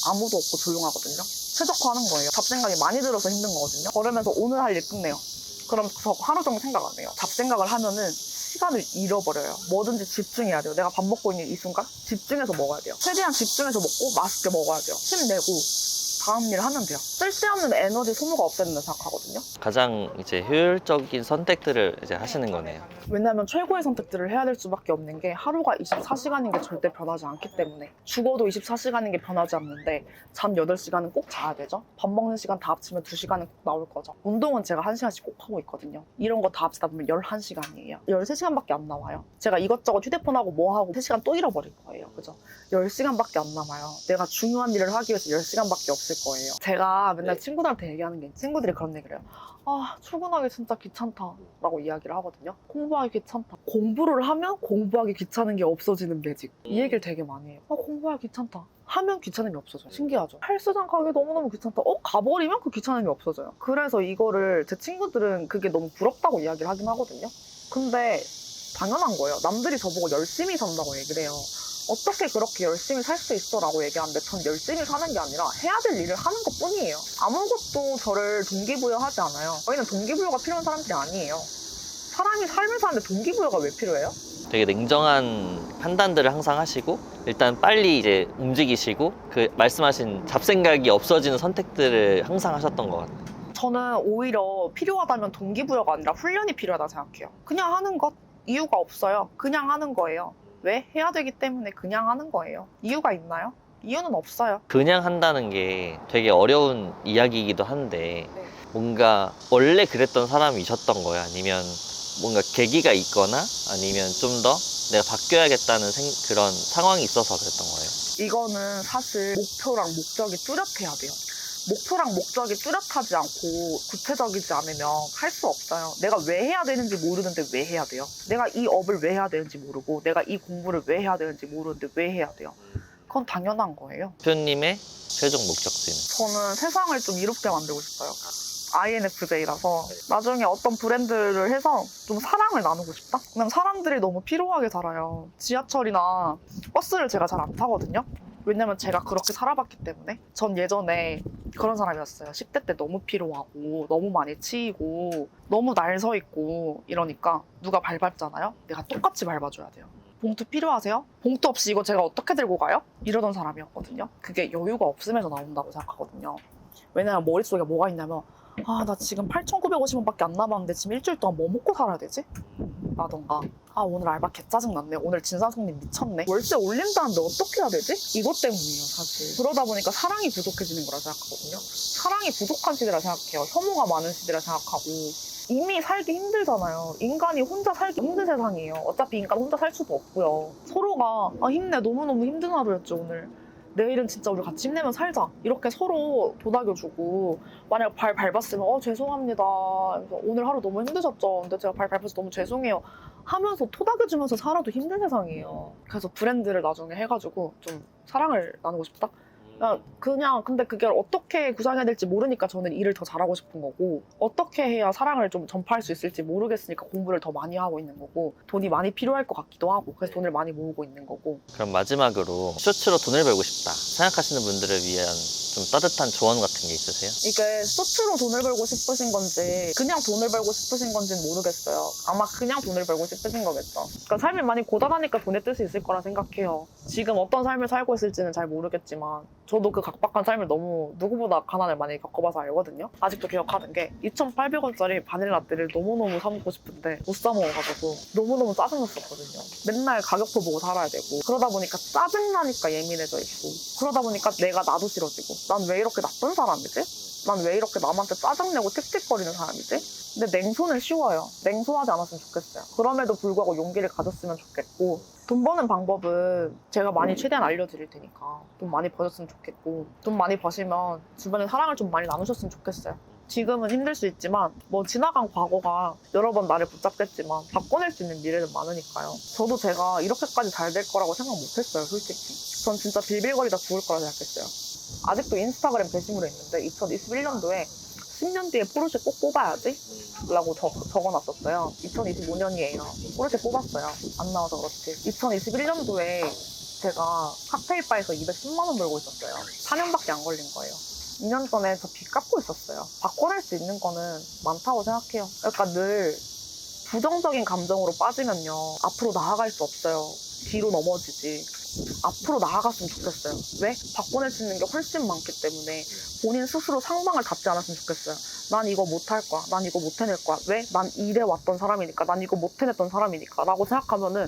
아무도 없고 조용하거든요. 최적화하는 거예요. 잡생각이 많이 들어서 힘든 거거든요. 걸으면서 오늘 할 일 끝내요. 그럼 저 하루 종일 생각 안 해요. 잡생각을 하면은 시간을 잃어버려요. 뭐든지 집중해야 돼요. 내가 밥 먹고 있는 이 순간 집중해서 먹어야 돼요. 최대한 집중해서 먹고 맛있게 먹어야 돼요. 힘내고 다음 일 하면 돼요. 쓸데없는 에너지 소모가 없애는 생각하거든요. 가장 이제 효율적인 선택들을 이제 하시는 거네요. 왜냐면 최고의 선택들을 해야 될 수밖에 없는 게 하루가 24시간인 게 절대 변하지 않기 때문에 죽어도 24시간인 게 변하지 않는데 잠 8시간은 꼭 자야 되죠. 밥 먹는 시간 다 합치면 2시간은 꼭 나올 거죠. 운동은 제가 1시간씩 꼭 하고 있거든요. 이런 거 다 합치다 보면 11시간이에요. 13시간밖에 안 남아요. 제가 이것저것 휴대폰하고 뭐 하고 3시간 또 잃어버릴 거예요. 그죠? 10시간밖에 안 남아요. 내가 중요한 일을 하기 위해서 10시간밖에 없을 거예요. 제가 맨날 친구들한테 얘기하는 게 친구들이 그런 얘기를 해요. 아, 출근하기 진짜 귀찮다 라고 이야기를 하거든요. 공부하기 귀찮다. 공부를 하면 공부하기 귀찮은 게 없어지는 매직. 이 얘기를 되게 많이 해요. 공부하기 귀찮다. 하면 귀찮음이 없어져요. 신기하죠? 헬스장 가기 너무너무 귀찮다. 가버리면 그 귀찮음이 없어져요. 그래서 이거를 제 친구들은 그게 너무 부럽다고 이야기를 하긴 하거든요. 근데 당연한 거예요. 남들이 저보고 열심히 산다고 얘기를 해요. 어떻게 그렇게 열심히 살 수 있어? 라고 얘기하는데 전 열심히 사는 게 아니라 해야 될 일을 하는 것 뿐이에요. 아무것도 저를 동기부여하지 않아요. 저희는 동기부여가 필요한 사람들이 아니에요. 사람이 삶을 사는데 동기부여가 왜 필요해요? 되게 냉정한 판단들을 항상 하시고 일단 빨리 이제 움직이시고 그 말씀하신 잡생각이 없어지는 선택들을 항상 하셨던 것 같아요. 저는 오히려 필요하다면 동기부여가 아니라 훈련이 필요하다고 생각해요. 그냥 하는 것 이유가 없어요. 그냥 하는 거예요. 왜? 해야 되기 때문에 그냥 하는 거예요. 이유가 있나요? 이유는 없어요. 그냥 한다는 게 되게 어려운 이야기이기도 한데 뭔가 원래 그랬던 사람이셨던 거예요? 아니면 뭔가 계기가 있거나 아니면 좀 더 내가 바뀌어야겠다는 그런 상황이 있어서 그랬던 거예요? 이거는 사실 목표랑 목적이 뚜렷해야 돼요. 목표랑 목적이 뚜렷하지 않고 구체적이지 않으면 할 수 없어요. 내가 왜 해야 되는지 모르는데 왜 해야 돼요? 내가 이 업을 왜 해야 되는지 모르고 내가 이 공부를 왜 해야 되는지 모르는데 왜 해야 돼요? 그건 당연한 거예요. 대표님의 최종 목적지는? 저는 세상을 좀 이롭게 만들고 싶어요. INFJ라서 나중에 어떤 브랜드를 해서 좀 사랑을 나누고 싶다? 그냥 사람들이 너무 피로하게 살아요. 지하철이나 버스를 제가 잘 안 타거든요. 왜냐면 제가 그렇게 살아봤기 때문에. 전 예전에 그런 사람이었어요. 10대 때 너무 피로하고 너무 많이 치이고 너무 날 서 있고 이러니까 누가 밟았잖아요? 내가 똑같이 밟아줘야 돼요. 봉투 필요하세요? 봉투 없이 이거 제가 어떻게 들고 가요? 이러던 사람이었거든요. 그게 여유가 없으면서 나온다고 생각하거든요. 왜냐면 머릿속에 뭐가 있냐면 나 지금 8,950원밖에 안 남았는데 지금 일주일 동안 뭐 먹고 살아야 되지? 라던가 오늘 알바 개짜증났네. 오늘 진산손님 미쳤네. 월세 올린다는데 어떻게 해야 되지? 이것 때문이에요, 사실. 그러다 보니까 사랑이 부족해지는 거라 생각하거든요. 사랑이 부족한 시대라 생각해요. 혐오가 많은 시대라 생각하고 이미 살기 힘들잖아요. 인간이 혼자 살기 힘든 세상이에요. 어차피 인간 혼자 살 수도 없고요. 서로가 힘내, 너무너무 힘든 하루였죠 오늘. 내일은 진짜 우리 같이 힘내면 살자. 이렇게 서로 도닥여주고, 만약 발 밟았으면 죄송합니다. 오늘 하루 너무 힘드셨죠? 근데 제가 발 밟아서 너무 죄송해요. 하면서 토닥여주면서 살아도 힘든 세상이에요. 그래서 브랜드를 나중에 해가지고 좀 사랑을 나누고 싶다? 그냥 근데 그게 어떻게 구상해야 될지 모르니까 저는 일을 더 잘하고 싶은 거고, 어떻게 해야 사랑을 좀 전파할 수 있을지 모르겠으니까 공부를 더 많이 하고 있는 거고, 돈이 많이 필요할 것 같기도 하고, 그래서 돈을 많이 모으고 있는 거고. 그럼 마지막으로 쇼츠로 돈을 벌고 싶다 생각하시는 분들을 위한 좀 따뜻한 조언 같은 게 있으세요? 이게 쇼츠로 돈을 벌고 싶으신 건지 그냥 돈을 벌고 싶으신 건지는 모르겠어요. 아마 그냥 돈을 벌고 싶으신 거겠죠. 그러니까 삶이 많이 고단하니까 돈의 뜻이 있을 거라 생각해요. 지금 어떤 삶을 살고 있을지는 잘 모르겠지만 저도 그 각박한 삶을 너무 누구보다 가난을 많이 겪어봐서 알거든요. 아직도 기억하는 게 2,800원짜리 바닐라 라떼를 너무너무 사 먹고 싶은데 못 사 먹어가지고 너무너무 짜증났었거든요. 맨날 가격표 보고 살아야 되고, 그러다 보니까 짜증나니까 예민해져 있고, 그러다 보니까 내가 나도 싫어지고, 난 왜 이렇게 나쁜 사람이지? 난 왜 이렇게 남한테 짜증내고 틱틱거리는 사람이지? 근데 냉소는 쉬워요. 냉소하지 않았으면 좋겠어요. 그럼에도 불구하고 용기를 가졌으면 좋겠고, 돈 버는 방법은 제가 많이 최대한 알려드릴 테니까 돈 많이 버셨으면 좋겠고, 돈 많이 버시면 주변에 사랑을 좀 많이 나누셨으면 좋겠어요. 지금은 힘들 수 있지만 지나간 과거가 여러 번 나를 붙잡겠지만 바꿔낼 수 있는 미래는 많으니까요. 저도 제가 이렇게까지 잘 될 거라고 생각 못했어요, 솔직히. 전 진짜 빌빌거리다 죽을 거라 생각했어요. 아직도 인스타그램 게시물에 있는데 2021년도에 10년 뒤에 포르쉐 꼭 뽑아야지 라고 적어놨었어요. 2025년이에요. 포르쉐 뽑았어요. 안 나와서 그렇지. 2021년도에 제가 칵테일바에서 210만 원 벌고 있었어요. 4년밖에 안 걸린 거예요. 2년 전에 저 빚 갚고 있었어요. 바꿔낼 수 있는 거는 많다고 생각해요. 그러니까 늘 부정적인 감정으로 빠지면요, 앞으로 나아갈 수 없어요. 뒤로 넘어지지. 앞으로 나아갔으면 좋겠어요. 왜? 바꿔낼 수 있는 게 훨씬 많기 때문에 본인 스스로 상방을 닫지 않았으면 좋겠어요. 난 이거 못할 거야. 난 이거 못 해낼 거야. 왜? 난 이래 왔던 사람이니까. 난 이거 못 해냈던 사람이니까. 라고 생각하면은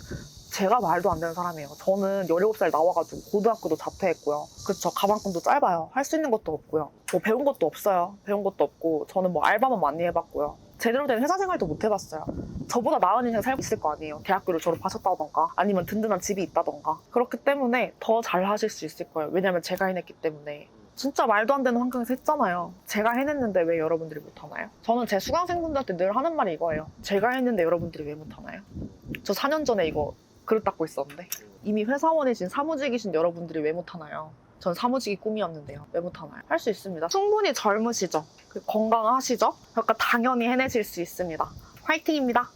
제가 말도 안 되는 사람이에요. 저는 17살 나와가지고 고등학교도 자퇴했고요. 그쵸, 가방끈도 짧아요. 할 수 있는 것도 없고요. 뭐 배운 것도 없어요. 배운 것도 없고, 저는 뭐 알바만 많이 해봤고요. 제대로 된 회사 생활도 못 해봤어요. 저보다 나은 인생 살고 있을 거 아니에요. 대학교를 졸업하셨다던가 아니면 든든한 집이 있다던가. 그렇기 때문에 더 잘 하실 수 있을 거예요. 왜냐면 제가 해냈기 때문에. 진짜 말도 안 되는 환경에서 했잖아요. 제가 해냈는데 왜 여러분들이 못하나요? 저는 제 수강생분들한테 늘 하는 말이 이거예요. 제가 했는데 여러분들이 왜 못하나요? 저 4년 전에 이거 그릇 닦고 있었는데 이미 회사원이신 사무직이신 여러분들이 왜 못하나요? 전 사무직이 꿈이었는데요. 왜 못하나요? 할 수 있습니다. 충분히 젊으시죠? 건강하시죠? 그러니까 당연히 해내실 수 있습니다. 화이팅입니다.